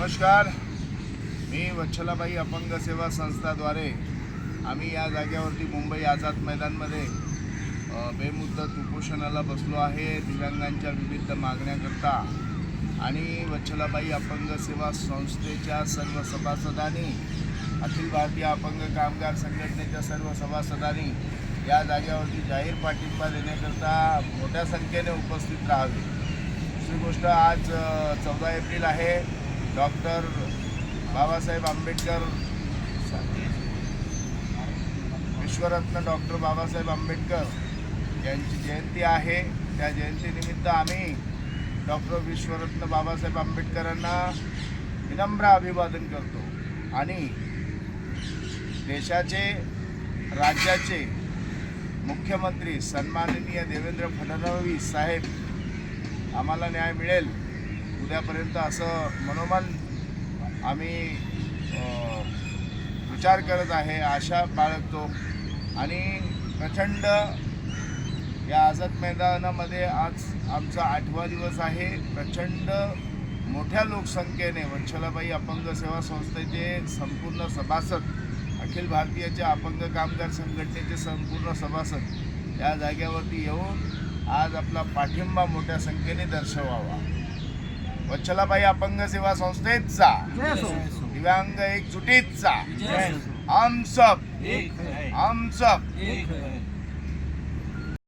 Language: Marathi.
नमस्कार, मी वच्छलाबाई अपंग सेवा संस्थाद्वारे आम्ही या जागेवरती मुंबई आझाद मैदानमध्ये बेमुदत उपोषणाला बसलो आहे दिव्यांगांच्या विविध मागण्याकरता। आणि वच्छलाबाई अपंग सेवा संस्थेच्या सर्व सभासदांनी, अखिल भारतीय अपंग कामगार संघटनेच्या सर्व सभासदांनी या जागेवरती जाहीर पाठिंबा देण्याकरता मोठ्या संख्येने उपस्थित राहावे। दुसरी गोष्ट, आज 14 एप्रिल आहे। डॉक्टर बाबासाहेब आंबेडकर, विश्वरत्न डॉक्टर बाबासाहेब आंबेडकर यांची जयंती आहे। त्या जयंतीनिमित्त आम्ही डॉक्टर विश्वरत्न बाबासाहेब आंबेडकरांना विनम्र अभिवादन करतो आणि देशाचे, राज्याचे मुख्यमंत्री सन्माननीय देवेंद्र फडणवीस साहेब आम्हाला न्याय मिळेल उद्यापर्यंत असं मनोमन आम्ही विचार करत आहे, आशा बाळगतो। आणि प्रचंड या आझाद मैदानामध्ये आज आमचा 8वा दिवस आहे। प्रचंड मोठ्या लोकसंख्येने वच्छलाबाई अपंग सेवा संस्थेचे संपूर्ण सभासद, अखिल भारतीयच्या अपंग कामगार संघटनेचे संपूर्ण सभासद या जागेवरती येऊन आज आपला पाठिंबा मोठ्या संख्येने दर्शवावा। वच्छलाबाई अपंग सेवा संस्थेचा, दिव्यांग एकजुटीचा, हम सब